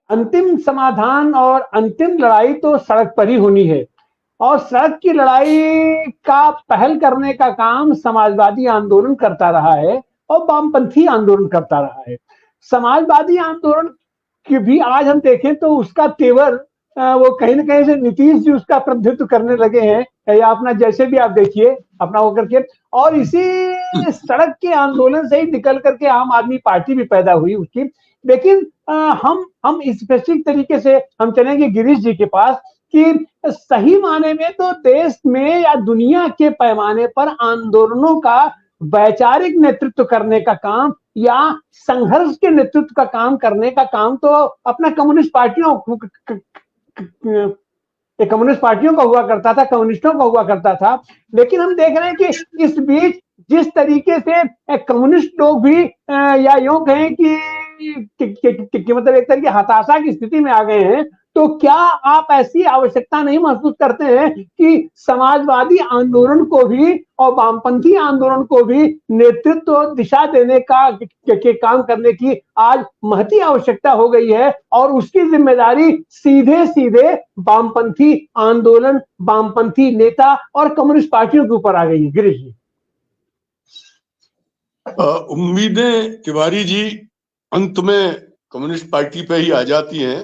अंतिम समाधान और अंतिम लड़ाई तो सड़क पर ही होनी है। और सड़क की लड़ाई का पहल करने का काम समाजवादी आंदोलन करता रहा है और वामपंथी आंदोलन करता रहा है। समाजवादी आंदोलन की भी आज हम देखें तो उसका तेवर वो कहीं ना कहीं से नीतीश जी उसका प्रतिनिधित्व करने लगे हैं, या अपना जैसे भी आप देखिए अपना वो करके। और इसी सड़क के आंदोलन से ही निकल करके आम आदमी पार्टी भी पैदा हुई उसकी। लेकिन हम स्पेसिफिक तरीके से हम चलेंगे गिरीश जी के पास कि सही माने में तो देश में या दुनिया के पैमाने पर आंदोलनों का वैचारिक नेतृत्व करने का काम या संघर्ष के नेतृत्व का काम करने का काम तो अपना कम्युनिस्ट पार्टियों का हुआ करता था, कम्युनिस्टों का हुआ करता था। लेकिन हम देख रहे हैं कि इस बीच जिस तरीके से कम्युनिस्ट लोग भी या यूं कहें कि मतलब एक तरह की हताशा की स्थिति में आ गए हैं, तो क्या आप ऐसी आवश्यकता नहीं महसूस करते हैं कि समाजवादी आंदोलन को भी और वामपंथी आंदोलन को भी नेतृत्व दिशा देने का के काम करने की आज महती आवश्यकता हो गई है और उसकी जिम्मेदारी सीधे सीधे वामपंथी आंदोलन, वामपंथी नेता और कम्युनिस्ट पार्टियों के ऊपर आ गई है? गिरीश जी। उम्मीदें तिवारी जी अंत में कम्युनिस्ट पार्टी पे ही आ जाती हैं।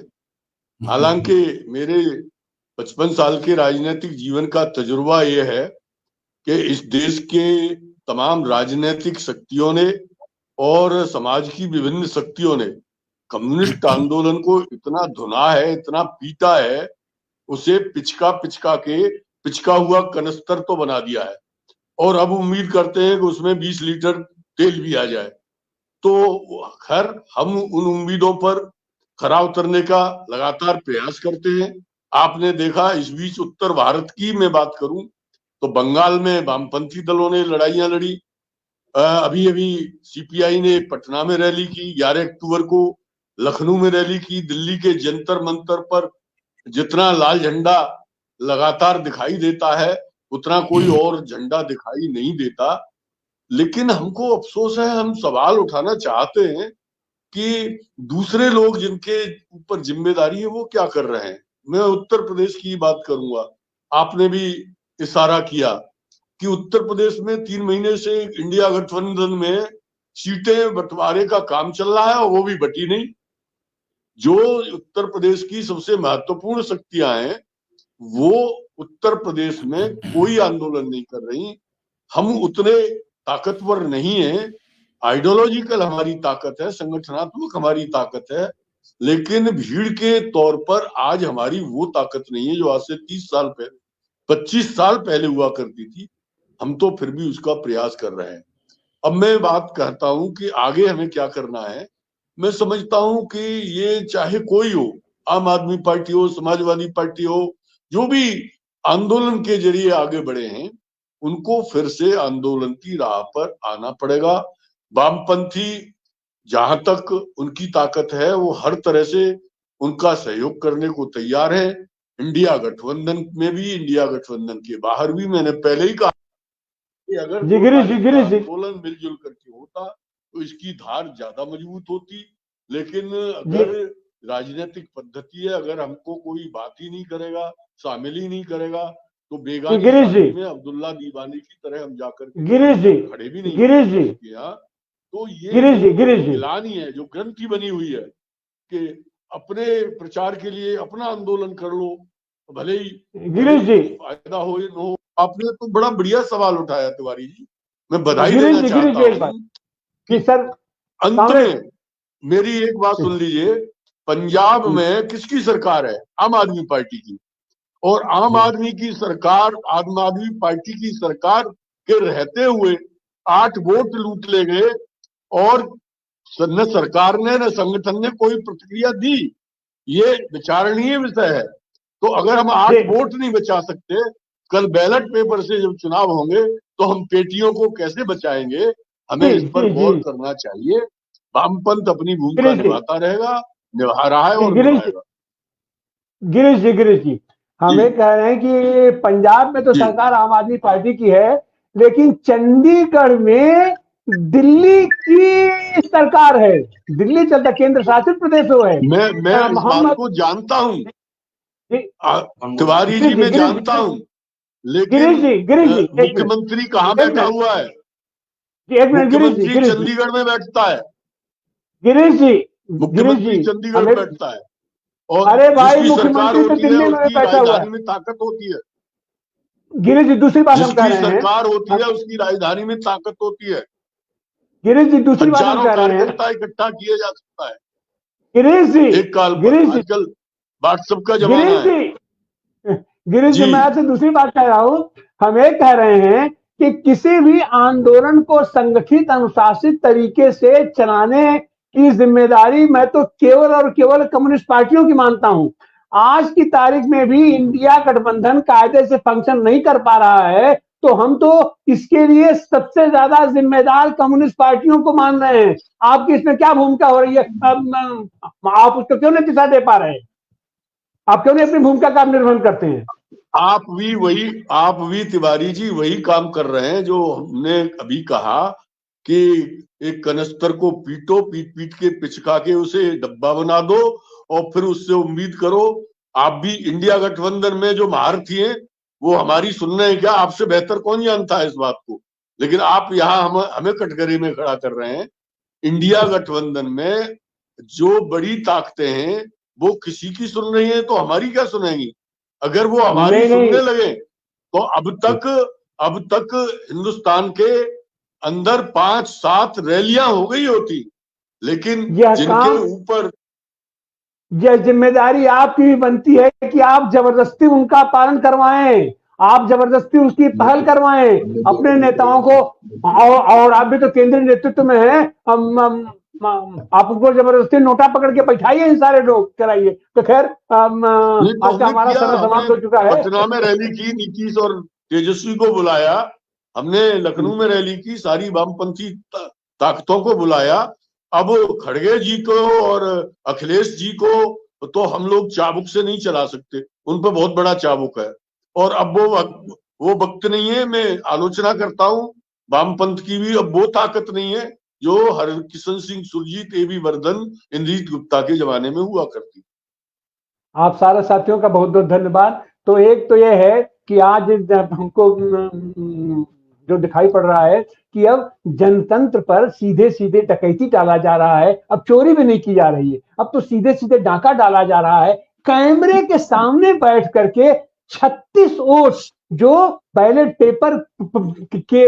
हालांकि मेरे 55 साल के राजनीतिक जीवन का तजुर्बा यह है कि इस देश के तमाम राजनीतिक शक्तियों ने और समाज की विभिन्न शक्तियों ने कम्युनिस्ट आंदोलन को इतना धुना है, इतना पीटा है, उसे पिचका हुआ कनस्तर तो बना दिया है। और अब उम्मीद करते हैं कि उसमें 20 लीटर तेल भी आ जाए। तो खैर हम उन उम्मीदों पर खरा उतरने का लगातार प्रयास करते हैं। आपने देखा इस बीच उत्तर भारत की मैं बात करूं तो बंगाल में वामपंथी दलों ने लड़ाइयां लड़ी। अभी अभी सीपीआई ने पटना में रैली की, 11 अक्टूबर को लखनऊ में रैली की, दिल्ली के जंतर मंतर पर जितना लाल झंडा लगातार दिखाई देता है उतना कोई और झंडा दिखाई नहीं देता। लेकिन हमको अफसोस है, हम सवाल उठाना चाहते हैं कि दूसरे लोग जिनके ऊपर जिम्मेदारी है वो क्या कर रहे हैं। मैं उत्तर प्रदेश की बात करूंगा। आपने भी इशारा किया कि उत्तर प्रदेश में 3 महीने से इंडिया गठबंधन में सीटें बंटवारे का काम चल रहा है और वो भी बटी नहीं। जो उत्तर प्रदेश की सबसे महत्वपूर्ण शक्तियां हैं वो उत्तर प्रदेश में कोई आंदोलन नहीं कर रही। हम उतने ताकतवर नहीं है, आइडियोलॉजिकल हमारी ताकत है, संगठनात्मक हमारी ताकत है, लेकिन भीड़ के तौर पर आज हमारी वो ताकत नहीं है जो आज से 30 साल पहले 25 साल पहले हुआ करती थी। हम तो फिर भी उसका प्रयास कर रहे हैं। अब मैं बात कहता हूं कि आगे हमें क्या करना है। मैं समझता हूं कि ये चाहे कोई हो, आम आदमी पार्टी हो, समाजवादी पार्टी हो, जो भी आंदोलन के जरिए आगे बढ़े हैं उनको फिर से आंदोलन की राह पर आना पड़ेगा। वामपंथी जहां तक उनकी ताकत है वो हर तरह से उनका सहयोग करने को तैयार है। इंडिया गठबंधन में भी, इंडिया गठबंधन के बाहर भी। मैंने पहले ही कहा कि अगर आंदोलन मिलजुल करके होता तो इसकी धार ज्यादा मजबूत होती। लेकिन अगर राजनीतिक पद्धति है, अगर हमको कोई बात ही नहीं करेगा, शामिल ही नहीं करेगा, तो बेगानी शादी में अब्दुल्ला दीवानी की तरह हम जाकर खड़े भी नहीं हो। तो ये गिलानी है जो ग्रंथि बनी हुई है कि अपने प्रचार के लिए अपना आंदोलन कर लो, भले ही फायदा हो या न हो। आपने तो बड़ा बढ़िया सवाल उठाया तिवारी जी, मैं बधाई देना चाहता हूँ कि सर अंत में मेरी एक बात सुन लीजिए। पंजाब में किसकी सरकार है? आम आदमी पार्टी की। और आम आदमी की सरकार, आम आदमी पार्टी की सरकार के रहते हुए 8 वोट लूट ले गए और न सरकार ने न संगठन ने कोई प्रतिक्रिया दी। ये विचारणीय विषय है। तो अगर हम 8 वोट नहीं बचा सकते, कल बैलेट पेपर से जब चुनाव होंगे तो हम पेटियों को कैसे बचाएंगे? हमें इस पर गौर करना चाहिए। वामपंथ अपनी भूमिका निभाता रहेगा, निभा रहा है और निभाएगा। गिरीश जी, हम ये कह रहे हैं कि पंजाब में तो सरकार आम आदमी पार्टी की है, लेकिन चंडीगढ़ में दिल्ली की सरकार है, दिल्ली चलता, केंद्र शासित प्रदेश वो है। मैं इस बात को जानता हूं तिवारी जी, मैं जानता हूं, लेकिन गिरीश जी मुख्यमंत्री कहाँ बैठा हुआ है? एक मिनट मुख्यमंत्री चंडीगढ़ में बैठता है। गिरीश जी, मुख्यमंत्री चंडीगढ़ में बैठता है, और अरे भाई जिसकी सरकार मुख्यमंत्री तो होती है दिल्ली में उसकी बैठा हुआ है। राजधानी में ताकत होती है। गिरीश जी दूसरी बात हम कह जिसकी रहे हैं, सरकार होती है उसकी राजधानी में ताकत होती है। गिरीश जी दूसरी बात हम हजारों कह रहे हैं, कार्यकर्ता इकट्ठा किए जा सकता है गिरीश जी, एक काल पर। आजकल व्हाट्सएप का जमाना है। गिरीश जी, मैं आपसे दूसरी बात कह रहा हूं। हम एक कह रहे हैं कि किसी भी आंदोलन को संगठित अनुशासित तरीके से चलाने की जिम्मेदारी मैं तो केवल और केवल कम्युनिस्ट पार्टियों की मानता हूं। आज की तारीख में भी इंडिया गठबंधन कायदे से फंक्शन नहीं कर पा रहा है, तो हम तो इसके लिए सबसे ज्यादा जिम्मेदार कम्युनिस्ट पार्टियों को मान रहे हैं। आपकी इसमें क्या भूमिका हो रही है? आप उसको क्यों नहीं दिशा दे पा रहे हैं? आप क्यों नहीं अपनी भूमिका का निर्वहन करते हैं? आप भी तिवारी जी वही काम कर रहे हैं जो हमने अभी कहा कि एक कनस्तर को पीटो, पीट पीट के पिचका के उसे डब्बा बना दो और फिर उससे उम्मीद करो। आप भी इंडिया गठबंधन में जो महारथी हैं वो हमारी सुन रहे हैं क्या? आपसे बेहतर कौन जानता है इस बात को? लेकिन आप यहाँ हमें कटघरे में खड़ा कर रहे हैं। इंडिया गठबंधन में जो बड़ी ताकतें हैं वो किसी की सुन रही है, तो हमारी क्या सुनेंगी? अगर वो हमारी सुनने लगे तो अब तक हिंदुस्तान के अंदर 5-7 रैलियां हो गई होती, लेकिन जिनके ऊपर यह जिम्मेदारी आपकी भी बनती है कि आप जबरदस्ती उनका पालन करवाएं, आप जबरदस्ती उसकी पहल करवाएं अपने नेताओं को। और आप भी तो केंद्रीय नेतृत्व में हैं, आप उनको जबरदस्ती नोटा पकड़ के बैठाइए, इन सारे लोग कराइए। तो खैर आज का हमारा समय समाप्त हो चुका है। पटना में रैली की, नीतीश और तेजस्वी को बुलाया, हमने लखनऊ में रैली की, सारी वामपंथी ताकतों को बुलाया। अब खड़गे जी को और अखिलेश जी को तो हम लोग चाबुक से नहीं चला सकते, उन पर बहुत बड़ा चाबुक है। और अब वो वक्त नहीं है। मैं आलोचना करता हूं वामपंथ की भी, अब वो ताकत नहीं है जो हरकिशन सिंह सुरजीत, एबी वर्धन, इंद्रजीत गुप्ता के जमाने में हुआ करती। आप सारे साथियों का बहुत बहुत धन्यवाद। तो एक तो यह है कि आज हमको जो दिखाई पड़ रहा है कि अब जनतंत्र पर सीधे सीधे डकैती डाला जा रहा है। अब चोरी भी नहीं की जा रही है, अब तो सीधे सीधे डाका डाला जा रहा है। कैमरे के सामने बैठ करके 36 वोट जो बैलेट पेपर के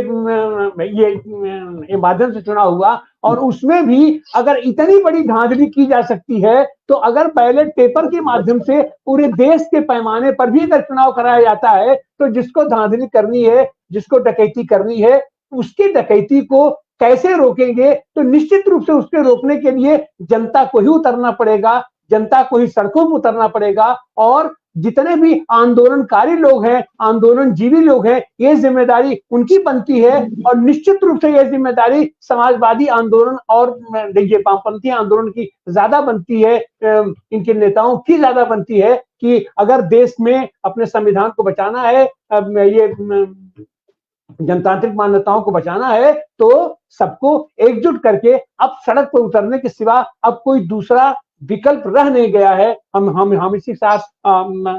ये माध्यम से चुना हुआ, और उसमें भी अगर इतनी बड़ी धांधली की जा सकती है, तो अगर बैलेट पेपर के माध्यम से पूरे देश के पैमाने पर भी अगर चुनाव कराया जाता है, तो जिसको धांधली करनी है, जिसको डकैती करनी है, उसकी डकैती को कैसे रोकेंगे? तो निश्चित रूप से उसके रोकने के लिए जनता को ही उतरना पड़ेगा, जनता को ही सड़कों पर उतरना पड़ेगा। और जितने भी आंदोलनकारी लोग हैं, आंदोलनजीवी लोग हैं, ये जिम्मेदारी उनकी बनती है। और निश्चित रूप से यह जिम्मेदारी समाजवादी आंदोलन और ये वामपंथी आंदोलन की ज्यादा बनती है, इनके नेताओं की ज्यादा बनती है कि अगर देश में अपने संविधान को बचाना है, ये जनतांत्रिक मान्यताओं को बचाना है, तो सबको एकजुट करके अब सड़क पर उतरने के सिवा अब कोई दूसरा विकल्प रह नहीं गया है। हम इसी साथ